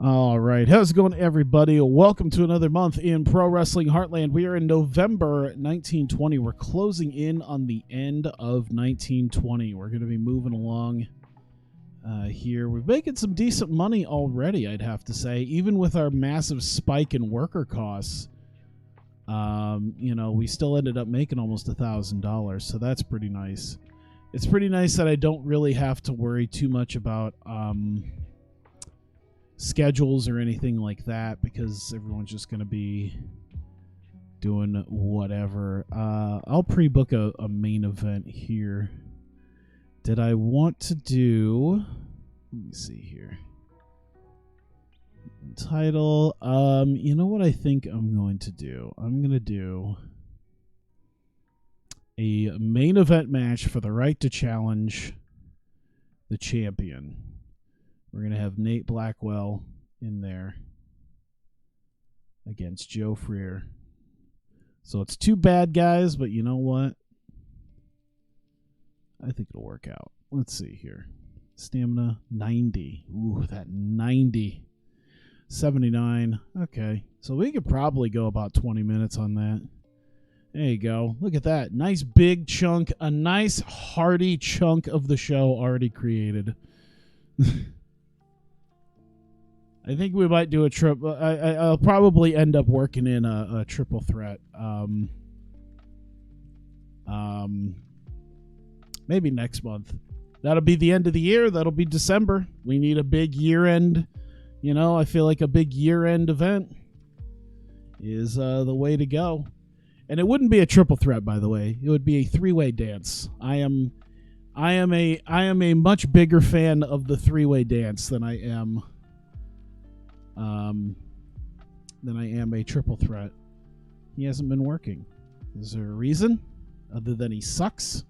All right. How's it going, everybody? Welcome to another month in Pro Wrestling Heartland. We are in November 1920. We're closing in on the end of 1920. We're going to be moving along here. We're making some decent money already, I'd have to say, even with our massive spike in worker costs. We still ended up making almost $1,000, so that's pretty nice. It's pretty nice that I don't really have to worry too much about schedules or anything like that, because everyone's just going to be doing whatever. I'll pre-book a main event here. Did I want to do... Let me see here. Title. You know what I think I'm going to do? I'm going to do a main event match for the right to challenge the champion. We're going to have Nate Blackwell in there against Joe Freer. So it's two bad guys, but you know what? I think it'll work out. Let's see here. Stamina, 90. Ooh, that 90. 79. Okay. So we could probably go about 20 minutes on that. There you go. Look at that. Nice big chunk. A nice hearty chunk of the show already created. I think we might do a trip. I'll probably end up working in a triple threat. Maybe next month. That'll be the end of the year. That'll be December. We need a big year-end. I feel like a big year-end event is the way to go. And it wouldn't be a triple threat, by the way. It would be a three-way dance. I am a much bigger fan of the three-way dance than I am a triple threat. He hasn't been working. Is there a reason other than he sucks?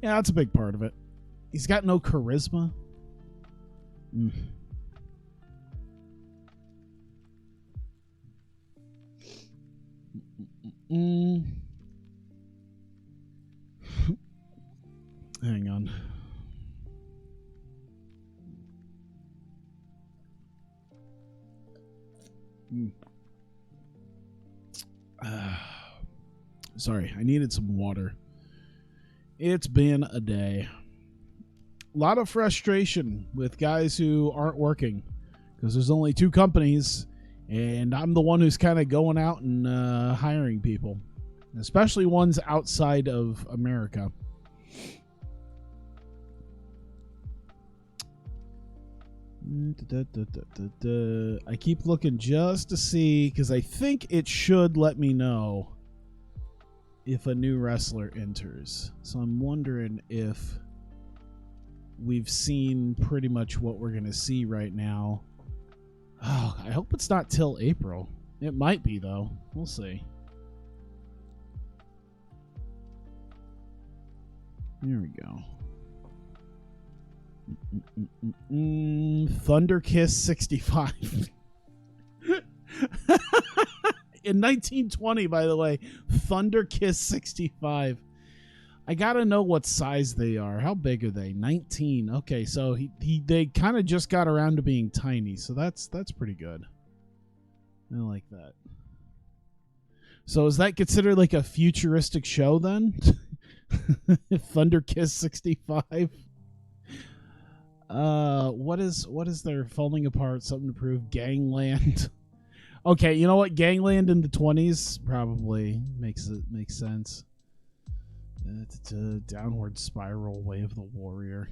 Yeah, that's a big part of it. He's got no charisma. Hang on. Sorry, I needed some water. It's been a day. A lot of frustration with guys who aren't working because there's only two companies, and I'm the one who's kind of going out and hiring people, especially ones outside of America. I keep looking just to see, because I think it should let me know if a new wrestler enters. So I'm wondering if we've seen pretty much what we're going to see right now. Oh, I hope it's not till April. It might be, though. We'll see. Here we go. Thunder Kiss 65. In 1920, by the way, Thunder Kiss 65. I gotta know what size they are. How big are they? 19. Okay, so they kind of just got around to being tiny, so that's pretty good. I like that. So is that considered like a futuristic show then? Thunder Kiss 65. What is their falling apart? Something to prove? Gangland. Okay, you know what? Gangland in the 20s probably makes sense. It's a downward spiral, Way of the Warrior.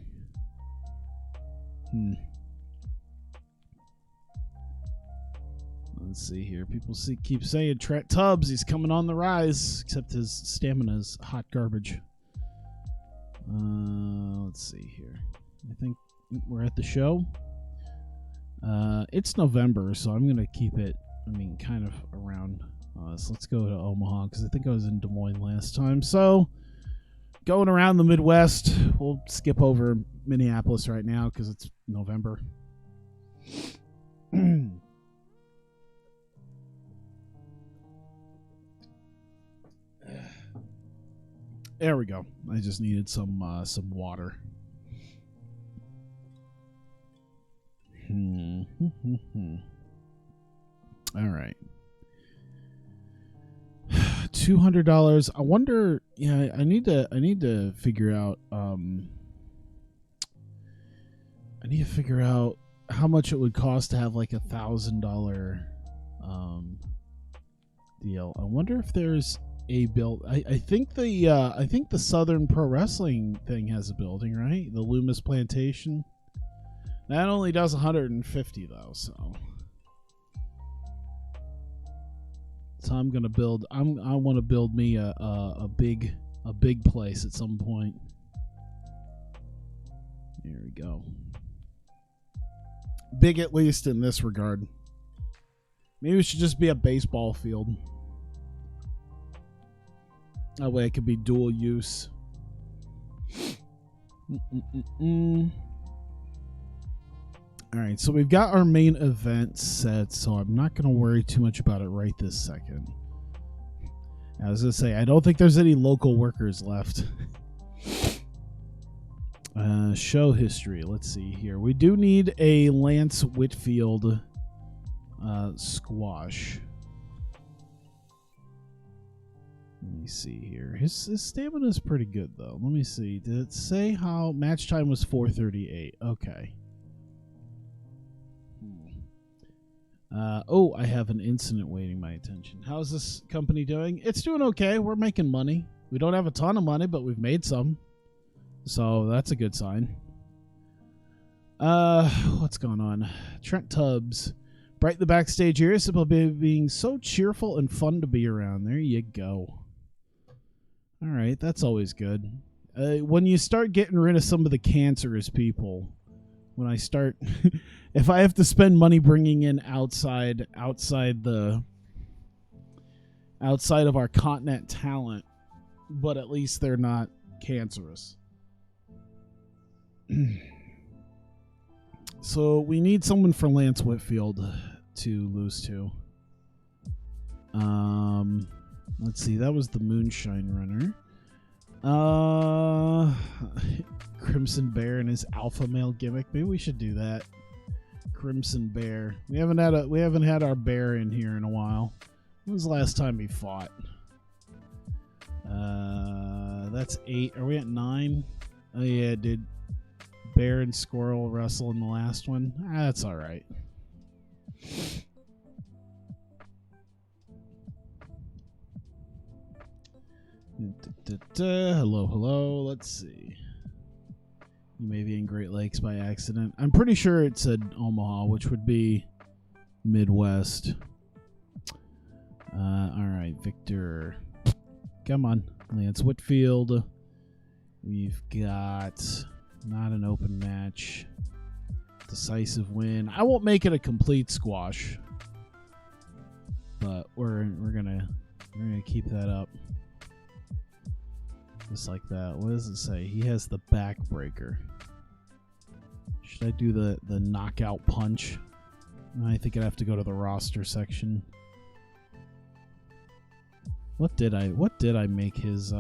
Let's see here. People keep saying Trent Tubbs, he's coming on the rise, except his stamina's hot garbage. Let's see here. I think we're at the show. It's November, so I'm gonna keep it, kind of around. So let's go to Omaha, because I think I was in Des Moines last time. So going around the Midwest, we'll skip over Minneapolis right now because it's November. There we go. I just needed some water. All right. $200. I wonder. Yeah, I need to figure out. I need to figure out how much it would cost to have like $1,000 deal. I wonder if there's a build. I think the Southern Pro Wrestling thing has a building, right? The Loomis Plantation. That only does 150 though, so I'm gonna build. I want to build me a big place at some point. There we go. Big at least in this regard. Maybe it should just be a baseball field. That way it could be dual use. Alright, so we've got our main event set, so I'm not going to worry too much about it right this second. I was going to say, I don't think there's any local workers left. Show history. Let's see here. We do need a Lance Whitfield squash. Let me see here. His stamina is pretty good, though. Let me see. Did it say how match time was 4:38? Okay. Oh, I have an incident waiting my attention. How's this company doing? It's doing okay. We're making money. We don't have a ton of money, but we've made some. So that's a good sign. What's going on? Trent Tubbs. Bright the backstage here. About being so cheerful and fun to be around. There you go. All right, that's always good. When you start getting rid of some of the cancerous people, when I start, if I have to spend money bringing in outside of our continent talent, but at least they're not cancerous. So we need someone for Lance Whitfield to lose to. Let's see, that was the Moonshine Runner. Crimson Bear and his alpha male gimmick. Maybe we should do that. Crimson Bear. We haven't had our bear in here in a while. When was the last time he fought? That's 8. Are we at 9? Oh yeah, did Bear and Squirrel wrestle in the last one? That's all right. Hello. Let's see. You may be in Great Lakes by accident. I'm pretty sure it said Omaha, which would be Midwest. All right, Victor. Come on, Lance Whitfield. We've got not an open match. Decisive win. I won't make it a complete squash, but we're gonna keep that up. Just like that. What does it say? He has the backbreaker. Should I do the knockout punch? I think I'd have to go to the roster section. What did I make his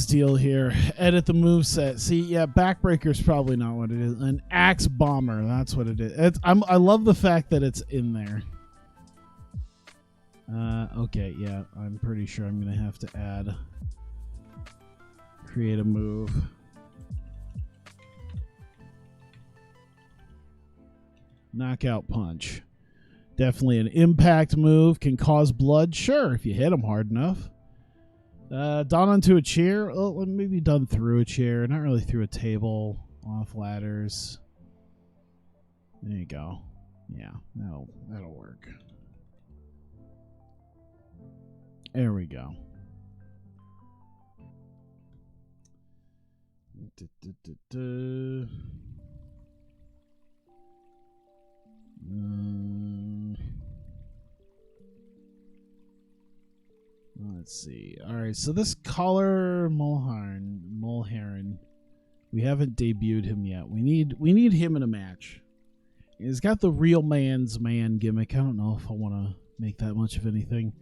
deal here? Edit the moveset. See, yeah, backbreaker's probably not what it is. An axe bomber, that's what it is. I love the fact that it's in there. Okay, yeah, I'm pretty sure I'm gonna have to create a move. Knockout punch. Definitely an impact move. Can cause blood. Sure, if you hit him hard enough. Down onto a chair. Oh, maybe done through a chair. Not really through a table. Off ladders. There you go. Yeah, that'll work. There we go. Let's see. All right, so this Collar Mulheron, we haven't debuted him yet. We need him in a match. He's got the real man's man gimmick. I don't know if I want to make that much of anything.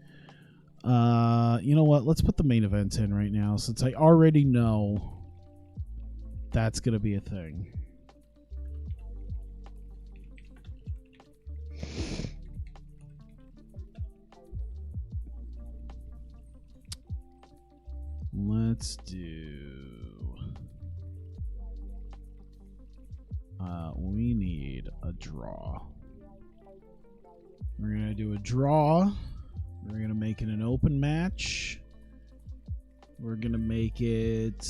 You know what? Let's put the main event in right now, since I already know that's gonna be a thing. Let's do... we need a draw. We're going to do a draw. We're going to make it an open match. We're going to make it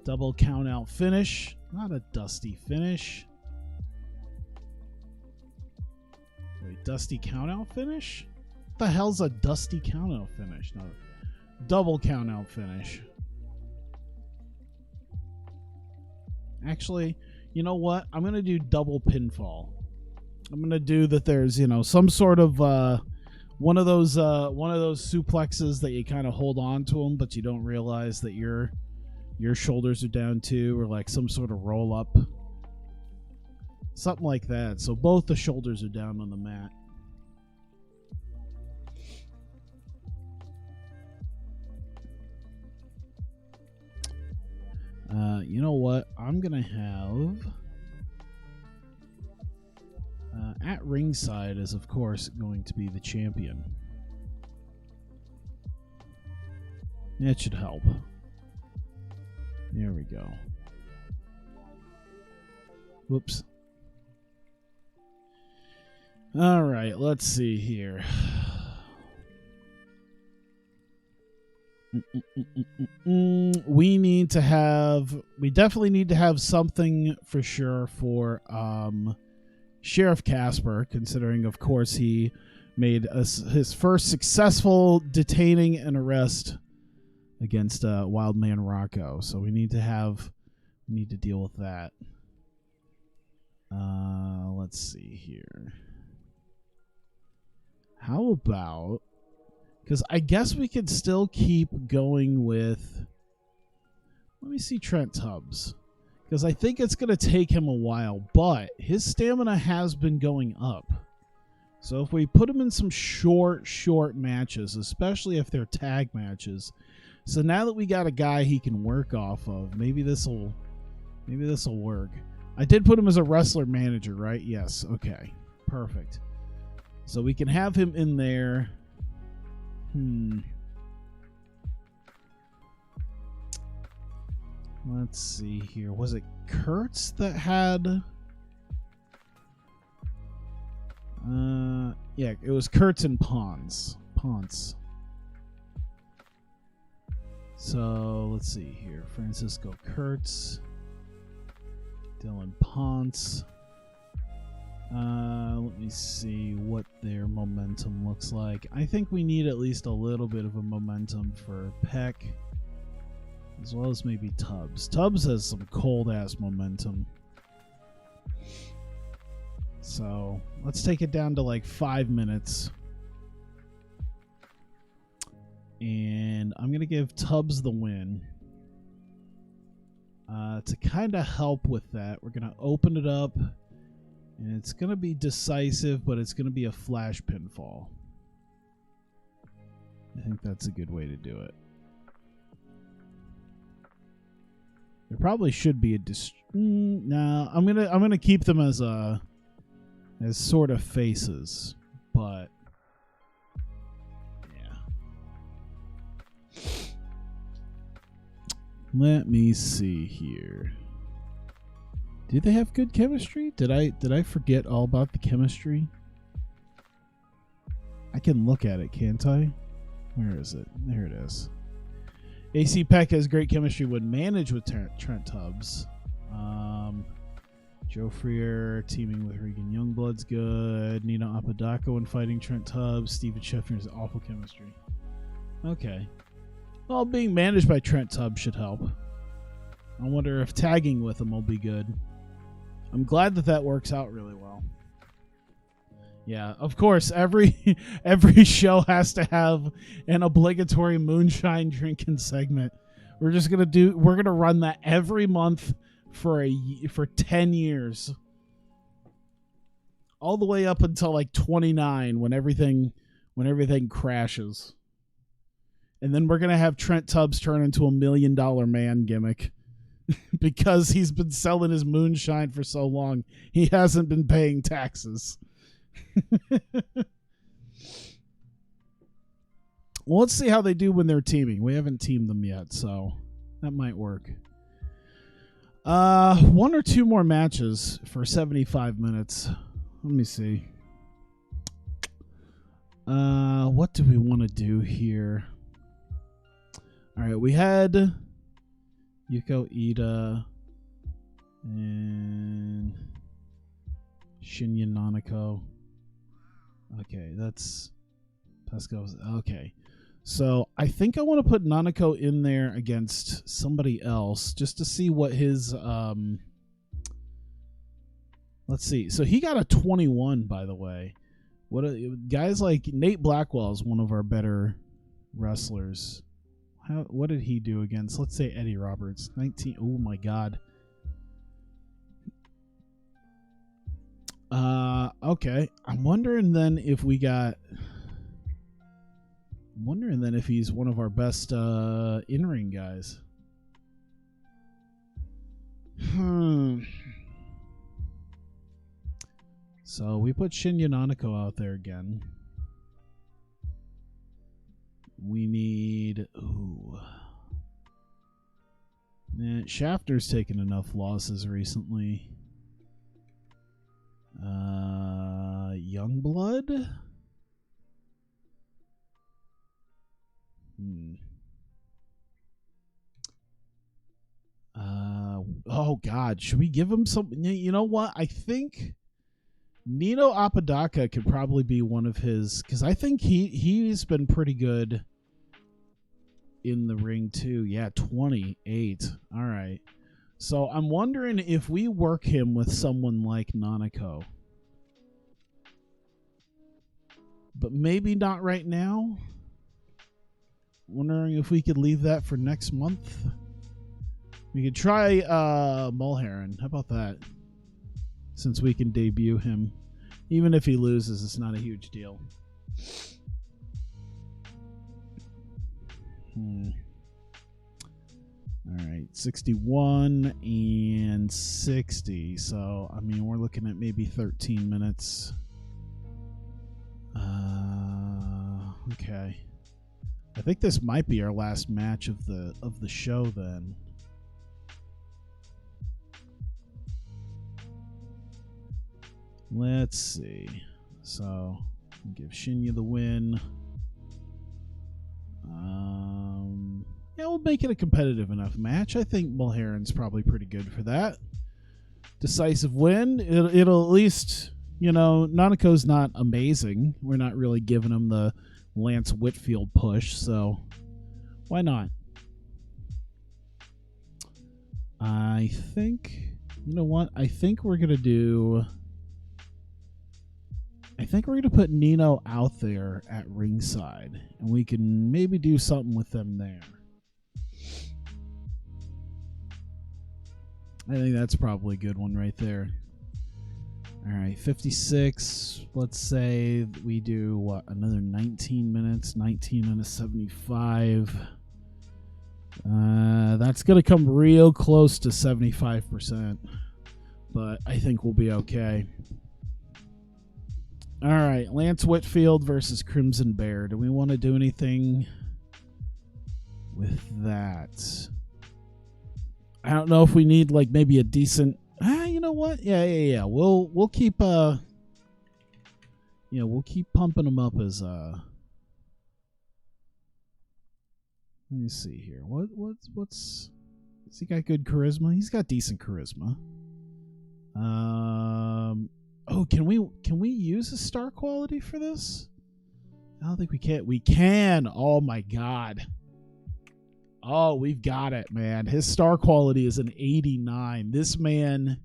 double count out finish. Not a dusty finish. Wait, dusty count out finish? What the hell's a dusty count out finish? No, double count out finish. Actually, you know what? I'm going to do double pinfall. I'm going to do that there's, you know, some sort of one of those suplexes that you kind of hold on to them, but you don't realize that your shoulders are down too, or like some sort of roll up. Something like that. So both the shoulders are down on the mat. You know what? I'm going to have... at ringside is, of course, going to be the champion. That should help. There we go. Whoops. All right, let's see here. We definitely need to have something for sure for Sheriff Casper, considering, of course, he made his first successful detaining and arrest against Wildman Rocco. So we need to deal with that. Let's see here. How about, because I guess we could still keep going with, let me see Trent Tubbs, because I think it's going to take him a while, but his stamina has been going up. So if we put him in some short matches, especially if they're tag matches, so now that we got a guy he can work off of, maybe this'll work. I did put him as a wrestler manager, right? Yes. Okay. Perfect. So we can have him in there. Let's see here. Was it Kurtz that had... yeah, it was Kurtz and Ponce. So, let's see here. Francisco Kurtz. Dylan Ponce. Let me see what their momentum looks like. I think we need at least a little bit of a momentum for Peck, as well as maybe Tubbs. Tubbs has some cold-ass momentum. So, let's take it down to like 5 minutes. And I'm going to give Tubbs the win. To kind of help with that, we're going to open it up. And it's going to be decisive, but it's going to be a flash pinfall. I think that's a good way to do it. There probably should be a no, I'm gonna keep them as sort of faces, but yeah. Let me see here. Did they have good chemistry? Did I forget all about the chemistry? I can look at it, can't I? Where is it? There it is. AC Peck has great chemistry, would manage with Trent Tubbs. Joe Freer teaming with Regan Youngblood's good. Nino Apodaca when fighting Trent Tubbs. Steven Schiffner's awful chemistry. Okay. Well, being managed by Trent Tubbs should help. I wonder if tagging with him will be good. I'm glad that works out really well. Yeah, of course, every show has to have an obligatory moonshine drinking segment. We're gonna run that every month for 10 years. All the way up until like 29 when everything crashes. And then we're gonna have Trent Tubbs turn into $1 million man gimmick. Because he's been selling his moonshine for so long, he hasn't been paying taxes. Well, let's see how they do when they're teaming. We haven't teamed them yet, so that might work. 1 or 2 more matches for 75 minutes. Let me see. What do we want to do here? All right, we had Yuko Ida and Shinya Nanako. Okay, that's Pesco's. Okay. So I think I want to put Nanako in there against somebody else just to see what his let's see. So he got a 21, by the way. Guys like Nate Blackwell is one of our better wrestlers. What did he do against, let's say, Eddie Roberts? 19. Oh my God. Okay. I'm wondering then if he's one of our best in-ring guys. So we put Shinya Nanako out there again. We need... Ooh. Schaffner's taken enough losses recently. Youngblood? Oh God, should we give him some? You know what? I think Nino Apodaca could probably be one of his, because I think he's been pretty good in the ring too. Yeah, 28. All right. So I'm wondering if we work him with someone like Nanako. But maybe not right now. Wondering if we could leave that for next month. We could try Mulheron. How about that? Since we can debut him. Even if he loses, it's not a huge deal. All right, 61 and 60. So, I mean, we're looking at maybe 13 minutes. Okay. I think this might be our last match of the show then. Let's see. So, give Shinya the win. Yeah, we'll make it a competitive enough match. I think Mulheron's probably pretty good for that. Decisive win. It'll at least, you know, Nanako's not amazing. We're not really giving him the Lance Whitfield push, so why not? I think, you know what? I think we're going to put Nino out there at ringside, and we can maybe do something with them there. I think that's probably a good one right there. All right, 56. Let's say we do, what, another 19 minutes, 75. That's going to come real close to 75%, but I think we'll be okay. All right, Lance Whitfield versus Crimson Bear. Do we want to do anything with that? I don't know if we need like maybe a decent. You know what? Yeah. We'll keep we'll keep pumping him up as Let me see here. What's? Has he got good charisma? He's got decent charisma. Oh, can we use a star quality for this? I don't think we can. We can. Oh my God. Oh, we've got it, man. His star quality is an 89. This man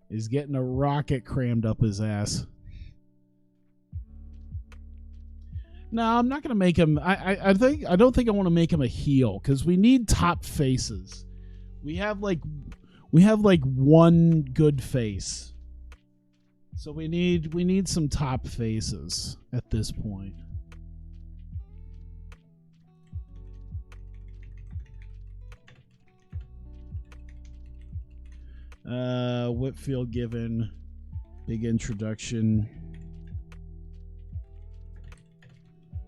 is getting a rocket crammed up his ass. No, I'm not gonna make him. I don't think I want to make him a heel because we need top faces. We have like one good face. So we need some top faces at this point. Whitfield given big introduction.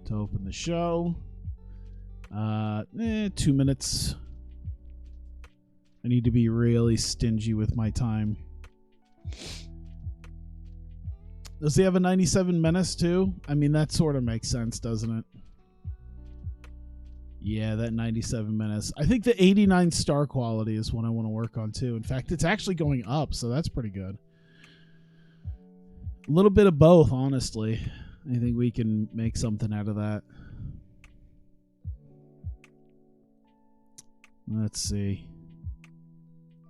to open the show. 2 minutes. I need to be really stingy with my time. Does he have a 97 menace too? I mean, that sort of makes sense, doesn't it? Yeah, that 97 menace. I think the 89 star quality is what I want to work on too. In fact, it's actually going up, so that's pretty good. A little bit of both, honestly. I think we can make something out of that. Let's see.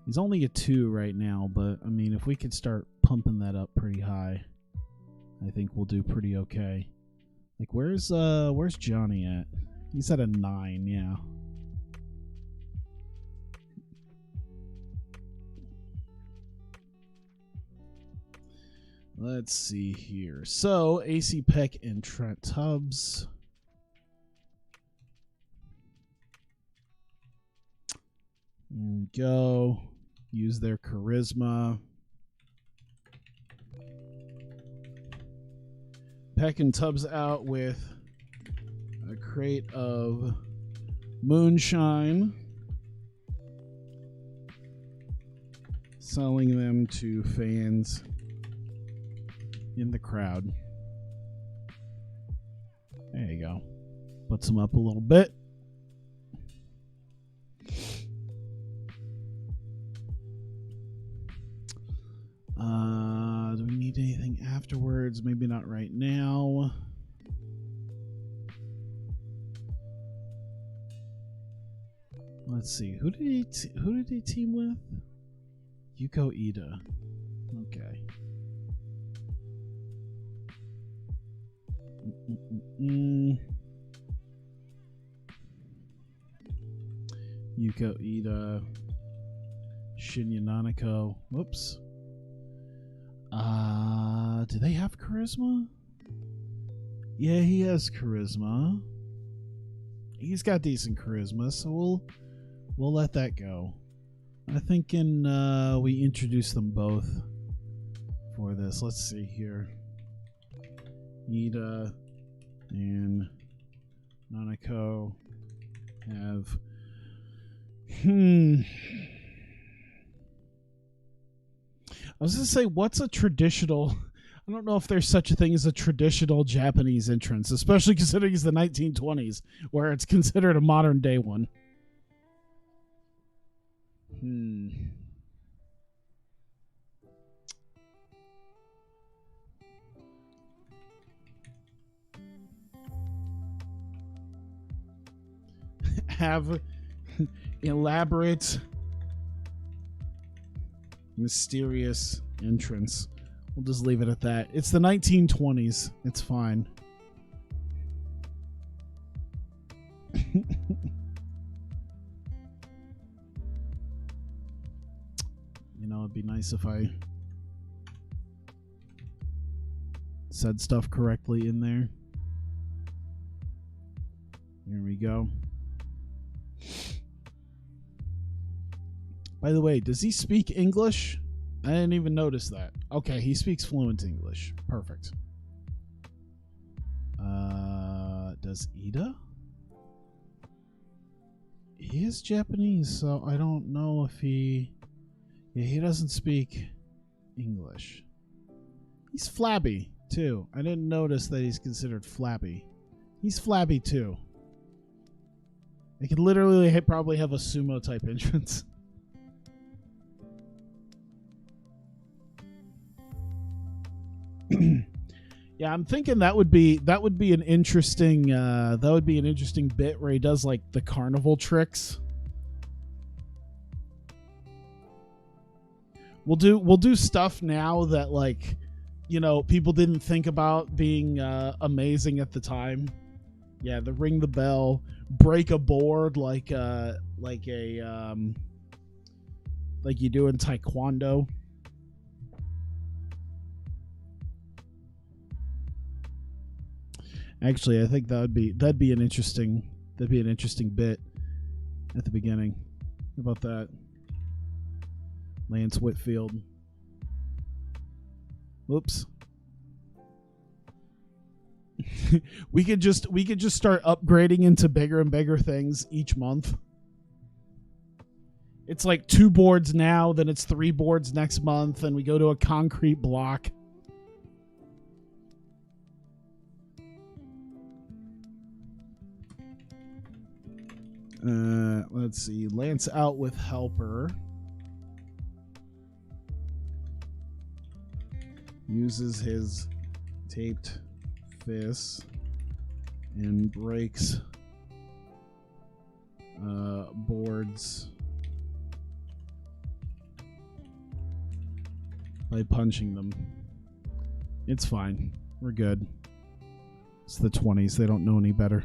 He's only a 2 right now, but I mean, if we could start pumping that up pretty high, I think we'll do pretty okay. Like, where's Johnny at? He's at a 9, yeah. Let's see here. So, AC Peck and Trent Tubbs. There we go. Use their charisma. Peck and Tubbs out with a crate of moonshine. Selling them to fans in the crowd. There you go. Puts them up a little bit. Do we need anything afterwards? Maybe not right now. Let's see. Who did he team with? Yuko Ida. Okay. Yuko Ida. Shinya Nanako. Whoops. Do they have charisma? Yeah, he has charisma. He's got decent charisma, so we'll let that go. I'm thinking we introduce them both for this. Let's see here. Ida and Nanako have I was going to say, what's a traditional... I don't know if there's such a thing as a traditional Japanese entrance, especially considering it's the 1920s, where it's considered a modern-day one. Have elaborate... mysterious entrance. We'll just leave it at that. It's the 1920s. It's fine. You know, it'd be nice if I said stuff correctly in there. Here we go. By the way, does he speak English? I didn't even notice that. Okay, he speaks fluent English. Perfect. Does Ida? He is Japanese, so I don't know if he... Yeah, he doesn't speak English. He's flabby, too. I didn't notice that he's considered flabby. He's flabby, too. They could literally probably have a sumo-type entrance. Yeah, I'm thinking that would be an interesting bit where he does like the carnival tricks. We'll do stuff now that, like, you know, people didn't think about being amazing at the time. Yeah, the ring the bell, break a board like you do in Taekwondo. Actually, I think that'd be an interesting bit at the beginning. How about that? Lance Whitfield. Whoops. we could just start upgrading into bigger and bigger things each month. It's like 2 boards now, then it's 3 boards next month, and we go to a concrete block. Let's see. Lance out with helper. Uses his taped fist and breaks boards by punching them. It's fine. We're good. It's the 20s. They don't know any better.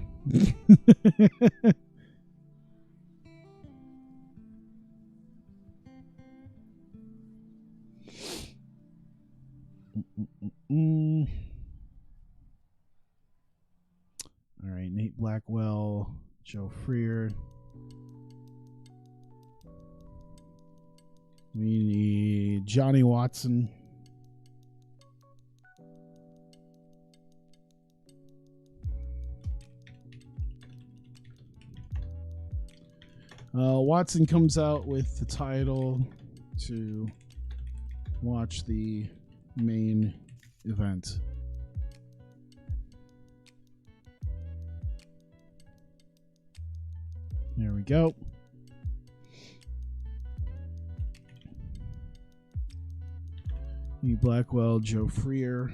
All right, Nate Blackwell, Joe Freer. We need Johnny Watson. Watson comes out with the title to watch the main event. There we go. Blackwell, Joe Freer,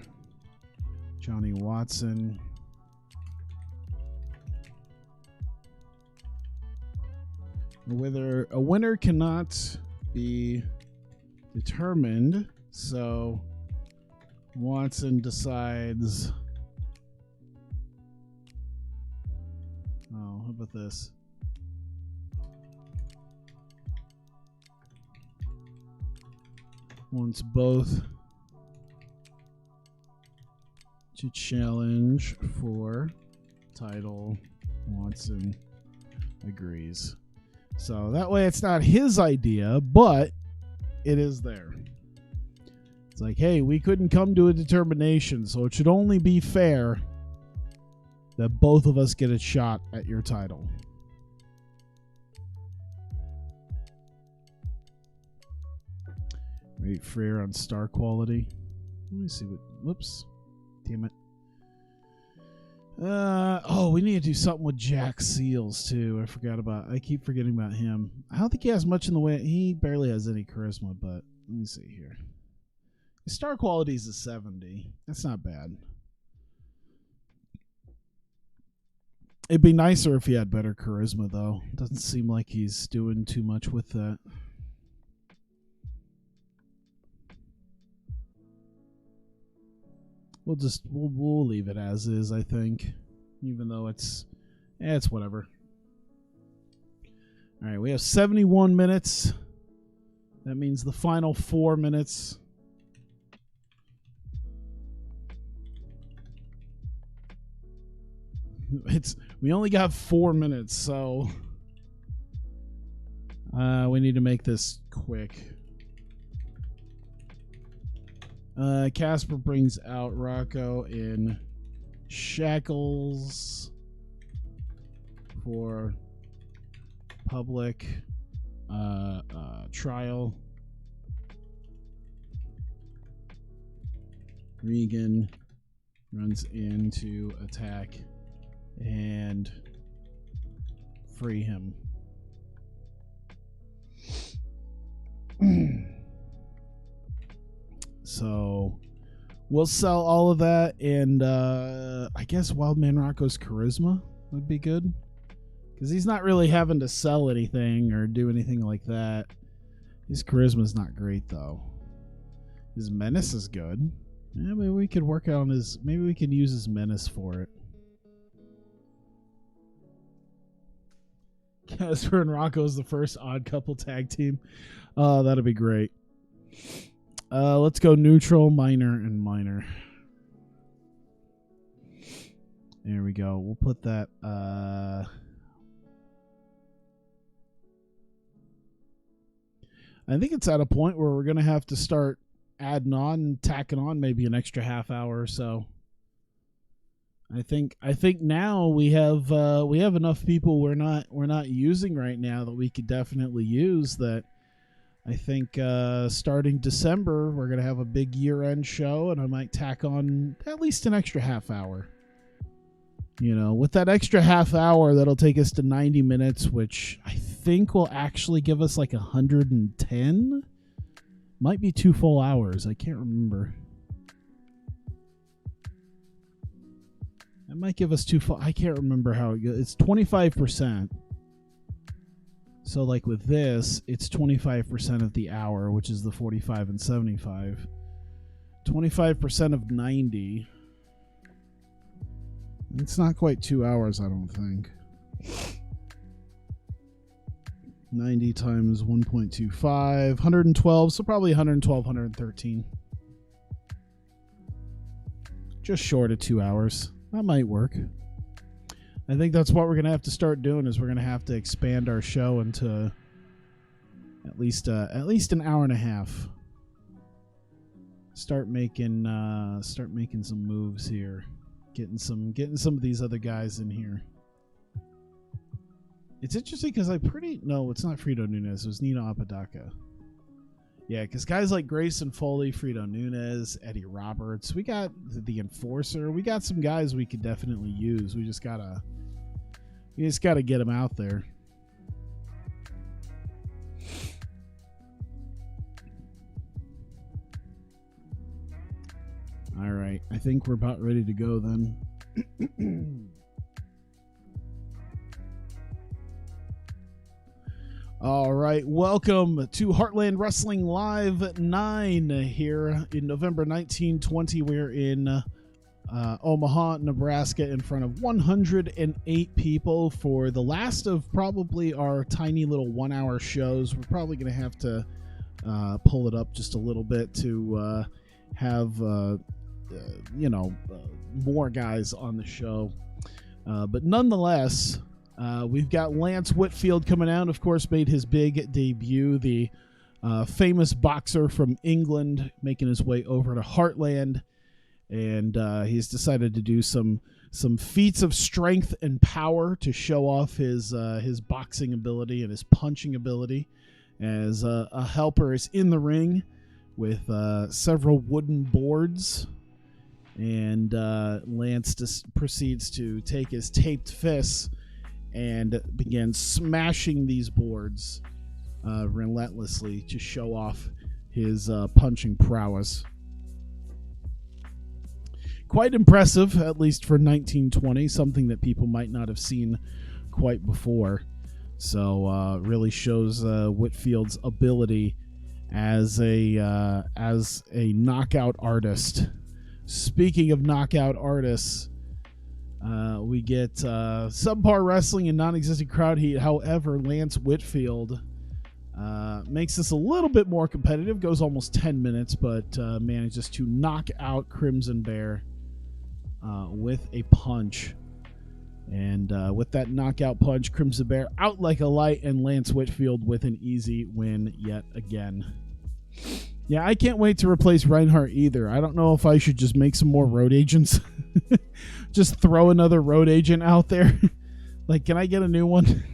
Johnny Watson. A winner cannot be determined, so Watson decides. Oh, how about this? Wants both to challenge for title. Watson agrees. So that way it's not his idea, but it is there. It's like, hey, we couldn't come to a determination, so it should only be fair that both of us get a shot at your title. Rate Freer on star quality. Let me see what. Whoops. Damn it. Oh, we need to do something with Jack Seals too. I keep forgetting about him. I don't think he has much in the way. He barely has any charisma, but let me see here. His star quality is a 70. That's not bad. It'd be nicer if he had better charisma, though. Doesn't seem like he's doing too much with that. We'll leave it as is, I think. Even though it's whatever. All right, we have 71 minutes. That means the final 4 minutes. We only got 4 minutes, so we need to make this quick. Casper brings out Rocco in shackles for public trial. Regan runs in to attack and free him. So we'll sell all of that, and I guess Wildman Rocco's charisma would be good, because he's not really having to sell anything or do anything like that. His charisma's not great, though. His menace is good. Yeah, maybe we could work on his. Maybe we can use his menace for it. Casper and Rocco is the first odd couple tag team. That'd be great. Let's go neutral, minor, and minor. There we go. We'll put that. I think it's at a point where we're going to have to start adding on and tacking on maybe an extra half hour or so. I think now we have enough people we're not using right now that we could definitely use that. I think starting December we're gonna have a big year-end show, and I might tack on at least an extra half hour. With that extra half hour, that'll take us to 90 minutes, which I think will actually give us like 110. Might be 2 full hours. I can't remember. It might give us 2 full. I can't remember how it goes. It's 25%. So like with this, it's 25% of the hour, which is the 45 and 75. 25% of 90. It's not quite 2 hours, I don't think. 90 times 1.25, 112, so probably 112, 113. Just short of 2 hours. That might work. I think that's what we're going to have to start doing, is we're going to have to expand our show into at least an hour and a half. Start making some moves here. Getting some of these other guys in here. It's interesting because no, it's not Frito Nunes. It was Nino Apodaca. Yeah, because guys like Grayson Foley, Frito Nunes, Eddie Roberts, we got the Enforcer. We got some guys we could definitely use. We just gotta get them out there. All right, I think we're about ready to go then. All right, welcome to Heartland Wrestling Live 9 here in November 1920. We're in Omaha, Nebraska, in front of 108 people for the last of probably our tiny little 1 hour shows. We're probably going to have to pull it up just a little bit to have more guys on the show. But nonetheless, we've got Lance Whitfield coming out. Of course, made his big debut. The famous boxer from England making his way over to Heartland. And he's decided to do some feats of strength and power to show off his boxing ability and his punching ability, as a helper is in the ring with several wooden boards. And Lance proceeds to take his taped fists and begin smashing these boards relentlessly to show off his punching prowess. Quite impressive, at least for 1920, something that people might not have seen quite before. So really shows Whitfield's ability as a knockout artist. Speaking of knockout artists, we get subpar wrestling and non-existent crowd heat. However, Lance Whitfield makes this a little bit more competitive. Goes almost 10 minutes, but manages to knock out Crimson Bear with a punch. And with that knockout punch, Crimson Bear out like a light, and Lance Whitfield with an easy win yet again. Yeah, I can't wait to replace Reinhardt either. I don't know if I should just make some more road agents. Just throw another road agent out there. Like, can I get a new one?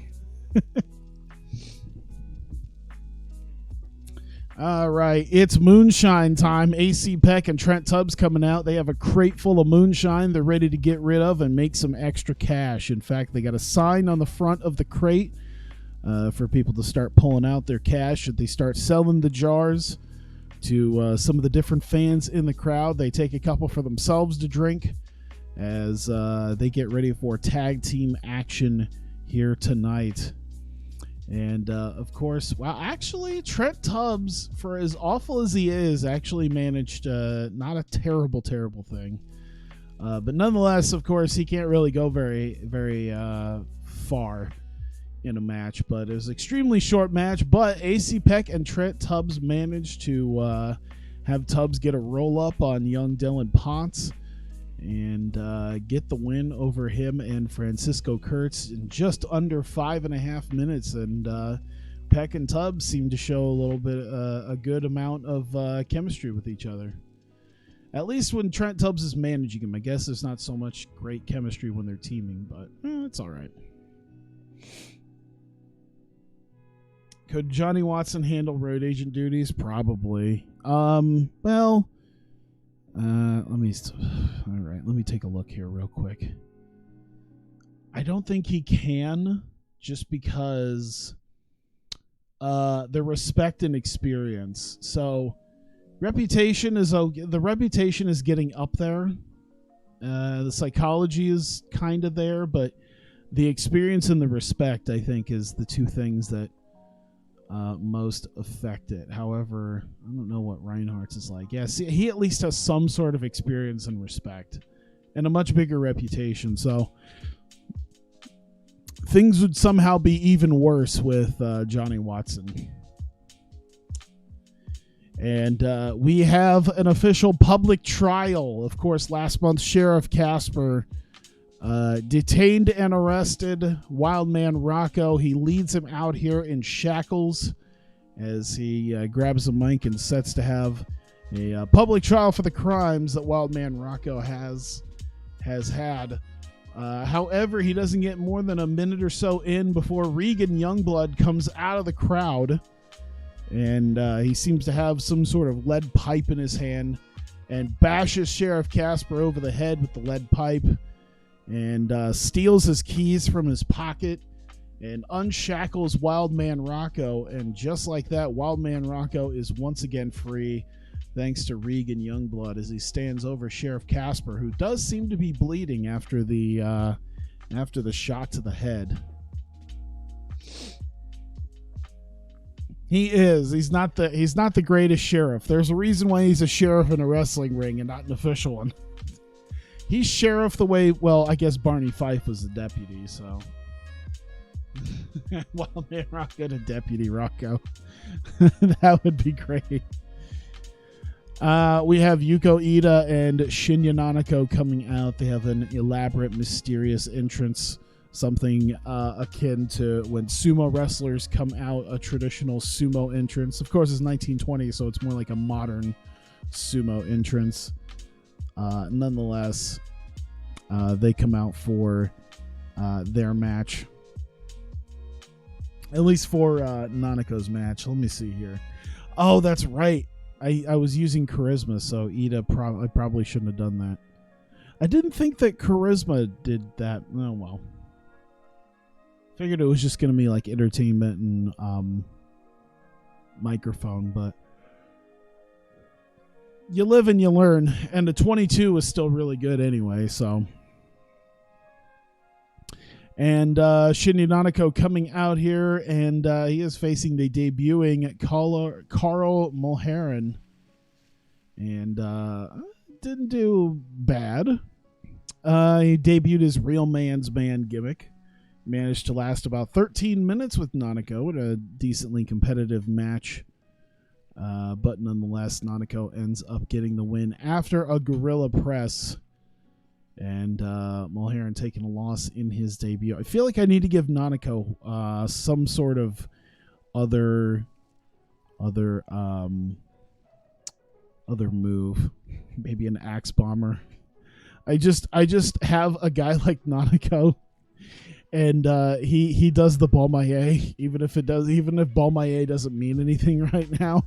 All right, it's moonshine time. AC Peck and Trent Tubbs coming out. They have a crate full of moonshine they're ready to get rid of and make some extra cash. In fact, they got a sign on the front of the crate for people to start pulling out their cash. If they start selling the jars to some of the different fans in the crowd, they take a couple for themselves to drink as they get ready for tag team action here tonight. And of course, well, actually, Trent Tubbs, for as awful as he is, actually managed not a terrible thing. But nonetheless, of course, he can't really go very far in a match. But it was an extremely short match. But AC Peck and Trent Tubbs managed to have Tubbs get a roll up on young Dylan Ponce and get the win over him and Francisco Kurtz in just under 5.5 minutes. And Peck and Tubbs seem to show a little bit, a good amount of chemistry with each other. At least when Trent Tubbs is managing him. I guess there's not so much great chemistry when they're teaming, but it's all right. Could Johnny Watson handle road agent duties? Probably. Let me take a look here real quick. I don't think he can, just because the respect and experience. So the reputation is getting up there. The psychology is kind of there, but the experience and the respect, I think, is the two things that most affect it. However, I don't know what Reinhardt's is like. Yeah, see, he at least has some sort of experience and respect and a much bigger reputation. So things would somehow be even worse with Johnny Watson. And we have an official public trial. Of course, last month, Sheriff Casper detained and arrested Wildman Rocco. He leads him out here in shackles as he grabs a mic and sets to have a public trial for the crimes that Wildman Rocco has had. However, he doesn't get more than a minute or so in before Regan Youngblood comes out of the crowd, and he seems to have some sort of lead pipe in his hand and bashes Sheriff Casper over the head with the lead pipe, and steals his keys from his pocket and unshackles Wildman Rocco. And just like that, Wildman Rocco is once again free thanks to Regan Youngblood as he stands over Sheriff Casper, who does seem to be bleeding after the shot to the head. He is. He's not the greatest sheriff. There's a reason why he's a sheriff in a wrestling ring and not an official one. He's sheriff the way, well, I guess Barney Fife was the deputy, so. Wildman Rocco to Deputy Rocco. That would be great. We have Yuko Ida and Shinya Nanako coming out. They have an elaborate, mysterious entrance, something akin to when sumo wrestlers come out, a traditional sumo entrance. Of course, it's 1920, so it's more like a modern sumo entrance. Nonetheless, they come out for their match. At least for Nanako's match. Let me see here. Oh, that's right. I was using Charisma, so Ida I probably shouldn't have done that. I didn't think that Charisma did that. Oh, well. Figured it was just going to be like entertainment and microphone, but you live and you learn. And the 22 was still really good anyway, so. And Shinya Nanako coming out here, and he is facing the debuting Carl Mulheron. And didn't do bad. He debuted his Real Man's Man gimmick. Managed to last about 13 minutes with Nanako in a decently competitive match. But nonetheless, Nanako ends up getting the win after a gorilla press. And Mulheron taking a loss in his debut. I feel like I need to give Nanako some sort of other move, maybe an axe bomber. I just have a guy like Nanako, and he does the ball maillet, even if ball maillet doesn't mean anything right now.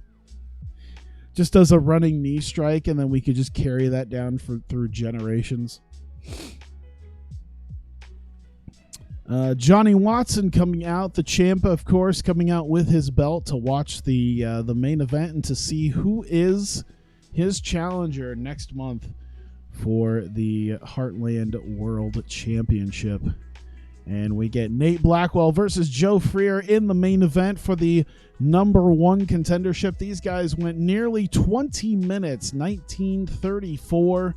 Just does a running knee strike, and then we could just carry that down through generations. Johnny Watson coming out, the champ, of course, coming out with his belt to watch the main event and to see who is his challenger next month for the Heartland World Championship. And we get Nate Blackwell versus Joe Freer in the main event for the #1 contendership. These guys went nearly 20 minutes, 19:34.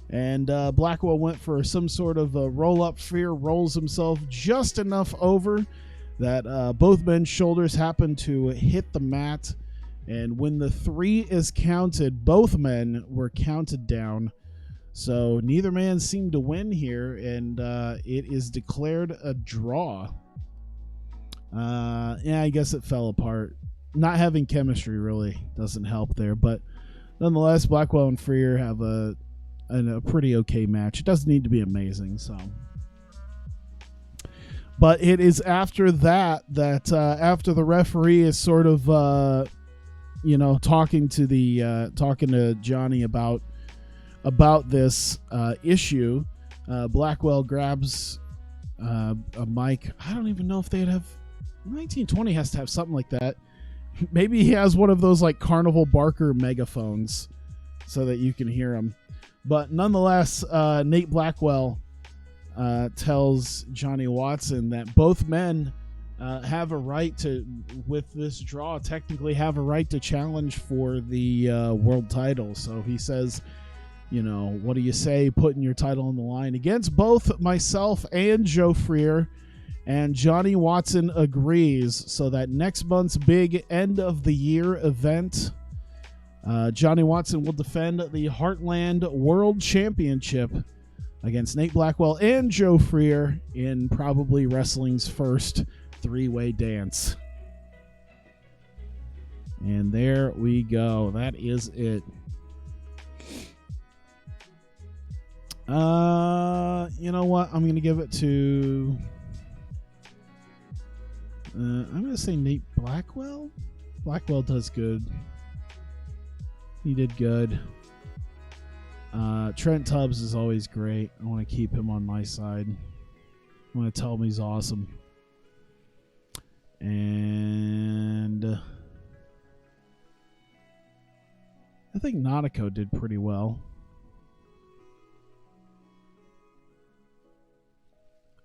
And Blackwell went for some sort of a roll-up. Freer rolls himself just enough over that both men's shoulders happen to hit the mat. And when the 3 is counted, both men were counted down. So neither man seemed to win here, and it is declared a draw. Yeah, I guess it fell apart. Not having chemistry really doesn't help there, but nonetheless, Blackwell and Freer have a pretty okay match. It doesn't need to be amazing, so. But it is after that after the referee is sort of talking to Johnny about this issue. Blackwell grabs a mic. I don't even know if they'd have. 1920 has to have something like that. Maybe he has one of those like Carnival Barker megaphones so that you can hear him. But nonetheless, Nate Blackwell tells Johnny Watson that both men have a right to, with this draw, technically have a right to challenge for the world title. So he says, what do you say putting your title on the line against both myself and Joe Freer? And Johnny Watson agrees. So that next month's big end of the year event, Johnny Watson will defend the Heartland World Championship against Nate Blackwell and Joe Freer in probably wrestling's first three-way dance. And there we go. That is it. You know what? I'm going to give it to... I'm going to say Nate Blackwell. Blackwell does good. He did good. Trent Tubbs is always great. I want to keep him on my side. I want to tell him he's awesome. And I think Nanako did pretty well.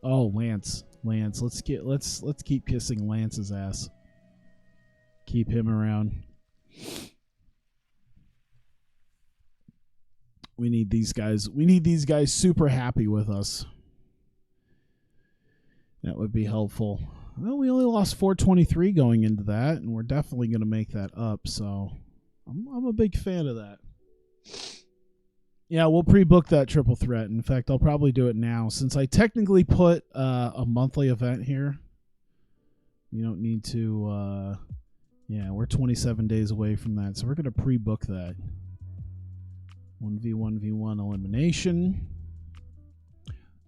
Oh, Lance. Let's keep kissing Lance's ass. Keep him around. We need these guys. We need these guys super happy with us. That would be helpful. Well, we only lost 423 going into that, and we're definitely going to make that up. So I'm a big fan of that. Yeah, we'll pre-book that triple threat. In fact, I'll probably do it now. Since I technically put a monthly event here, we don't need to... yeah, we're 27 days away from that, so we're going to pre-book that. 1v1v1 elimination.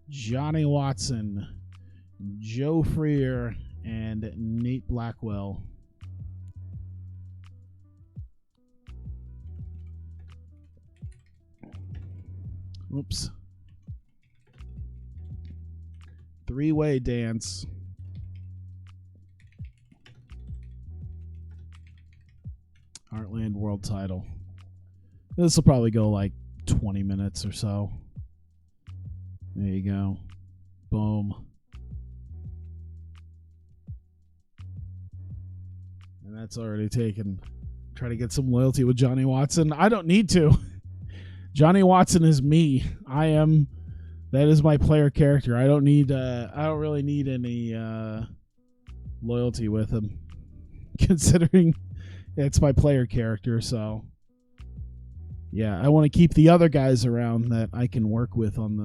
Johnny Watson, Joe Freer, and Nate Blackwell. Oops. Three-way dance. Heartland World Title. This will probably go like 20 minutes or so. There you go. Boom. And that's already taken. Try to get some loyalty with Johnny Watson. I don't need to. Johnny Watson is me. That is my player character. I don't really need any loyalty with him, considering it's my player character. So yeah, I want to keep the other guys around that I can work with on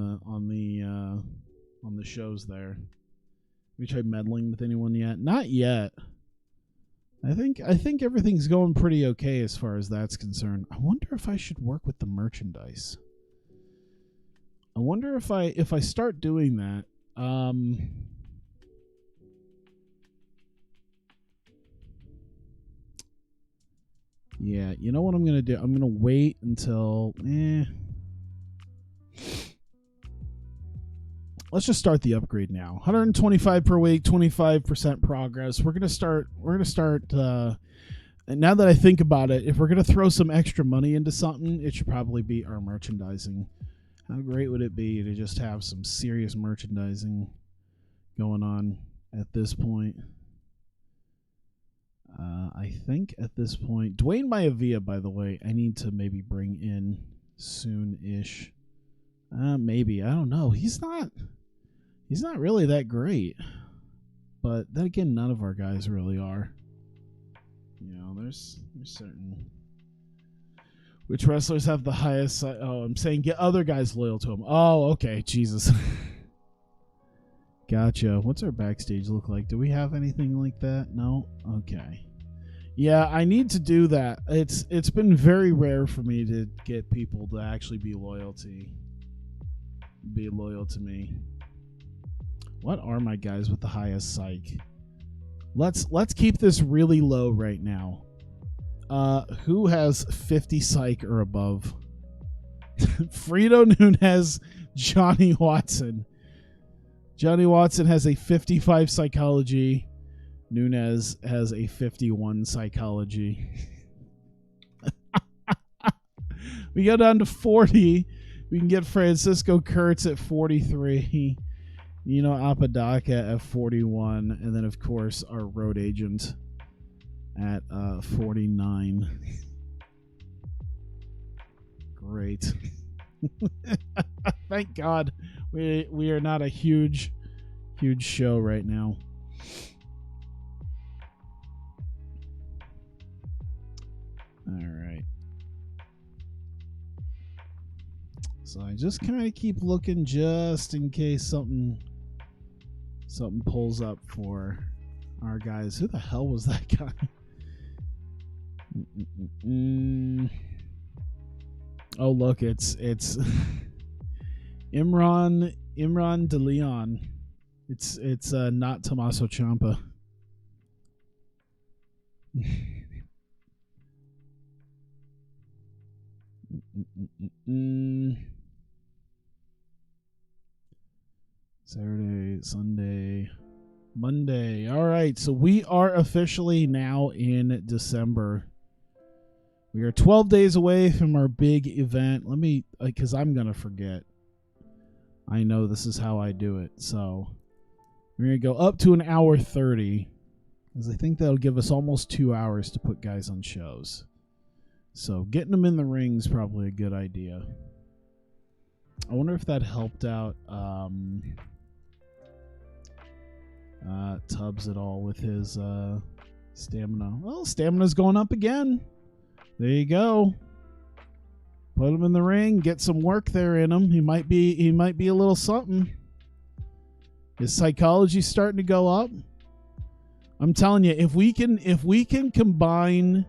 the shows there. Have you tried meddling with anyone yet? Not yet. I think everything's going pretty okay as far as that's concerned. I wonder if I should work with the merchandise. I wonder if I start doing that. Yeah, you know what I'm going to do? I'm going to wait until... Let's just start the upgrade now. 125 per week, 25% progress. We're gonna start. And now that I think about it, if we're gonna throw some extra money into something, it should probably be our merchandising. How great would it be to just have some serious merchandising going on at this point? I think at this point, Dwayne Maivia, by the way, I need to maybe bring in soon-ish. Maybe, I don't know. He's not really that great. But then again, none of our guys really are. You know, there's certain... Which wrestlers have the highest... Oh, I'm saying get other guys loyal to him. Oh, okay. Jesus. Gotcha. What's our backstage look like? Do we have anything like that? No? Okay. Yeah, I need to do that. It's been very rare for me to get people to actually be loyal to me. What are my guys with the highest psych? Let's keep this really low right now. Who has 50 psych or above? Frito Nunez, Johnny Watson. Johnny Watson has a 55 psychology. Nunez has a 51 psychology. We go down to 40. We can get Francisco Kurtz at 43. Nino Apodaca at 41. And then, of course, our road agent at 49. Great. Thank God we are not a huge show right now. All right. So I just kind of keep looking just in case something pulls up for our guys. Who the hell was that guy? Oh, look, it's Imran De Leon. It's not Tommaso Ciampa. Saturday, Sunday, Monday. All right, so we are officially now in December. We are 12 days away from our big event. Let me, because I'm going to forget. I know this is how I do it. So we're going to go up to an hour 30, because I think that'll give us almost 2 hours to put guys on shows. So getting them in the ring is probably a good idea. I wonder if that helped out Tubbs at all with his stamina. Well, stamina's going up again. There you go. Put him in the ring, get some work there in him. He might be a little something. His psychology's starting to go up. I'm telling you, if we can combine,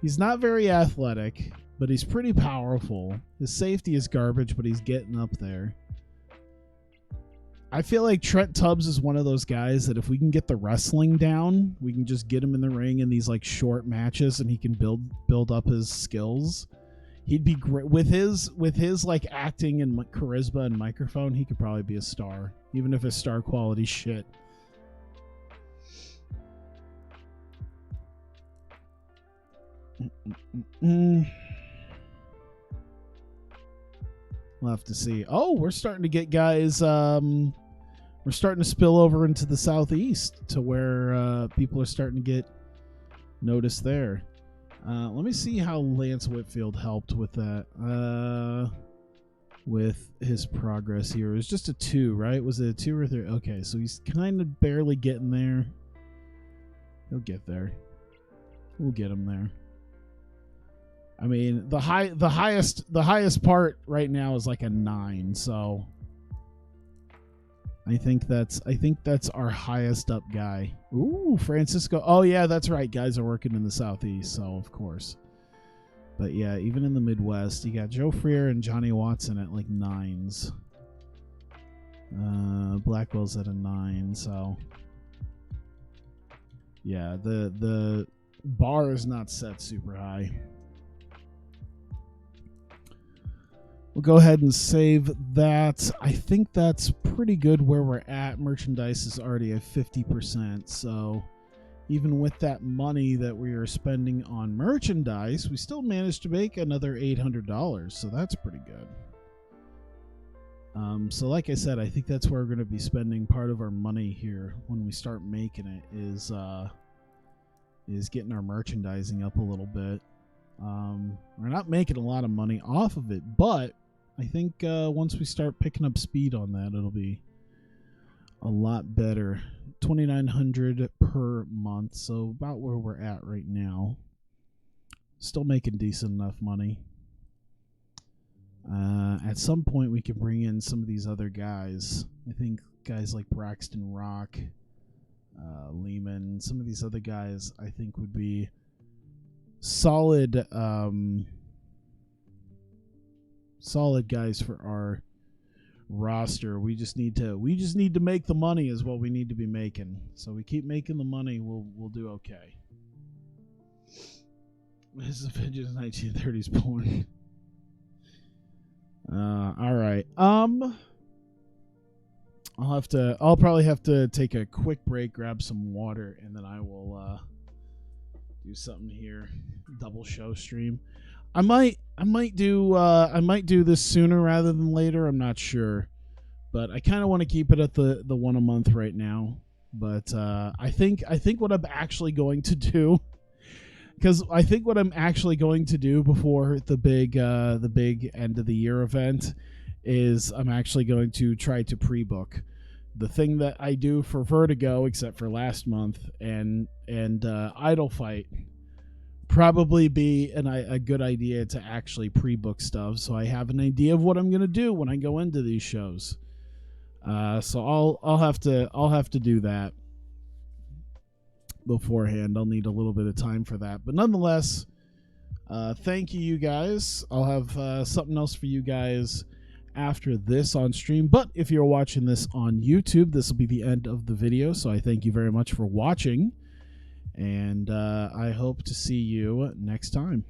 he's not very athletic, but he's pretty powerful. His safety is garbage, but he's getting up there. I feel like Trent Tubbs is one of those guys that if we can get the wrestling down, we can just get him in the ring in these like short matches, and he can build up his skills. He'd be great with his like acting and charisma and microphone. He could probably be a star, even if his star quality shit. We'll have to see. Oh, we're starting to get guys. We're starting to spill over into the southeast to where people are starting to get noticed there. Let me see how Lance Whitfield helped with that. With his progress here, it was just a 2, right? Was it a 2 or 3? Okay, so he's kind of barely getting there. He'll get there. We'll get him there. I mean, the highest part right now is like a 9, so I think that's our highest up guy. Ooh, Francisco. Oh yeah, that's right. Guys are working in the southeast, so of course. But yeah, even in the Midwest, you got Joe Freer and Johnny Watson at like 9s. Blackwell's at a 9, so yeah, the bar is not set super high. We'll go ahead and save that. I think that's pretty good where we're at. Merchandise is already at 50%. So even with that money that we are spending on merchandise, we still managed to make another $800. So that's pretty good. So like I said, I think that's where we're going to be spending part of our money here when we start making it is getting our merchandising up a little bit. We're not making a lot of money off of it, but I think once we start picking up speed on that, it'll be a lot better. $2,900 per month, so about where we're at right now. Still making decent enough money. At some point, we can bring in some of these other guys. I think guys like Braxton Rock, Lehman, some of these other guys, I think would be solid solid guys for our roster. We just need to make the money is what we need to be making. So we keep making the money, we'll do okay. This is Avengers 1930s porn. All right. I'll probably have to take a quick break, grab some water, and then I will do something here. Double show stream. I might do this sooner rather than later. I'm not sure, but I kind of want to keep it at the one a month right now. But I think what I'm actually going to do, because I think what I'm actually going to do before the big end of the year event is I'm actually going to try to pre-book the thing that I do for Vertigo, except for last month, and Idle Fight. Probably be a good idea to actually pre-book stuff, so I have an idea of what I'm gonna do when I go into these shows. So I'll have to do that beforehand. I'll need a little bit of time for that, but nonetheless, thank you guys. I'll have something else for you guys after this on stream, but if you're watching this on YouTube, this will be the end of the video, so I thank you very much for watching, and I hope to see you next time.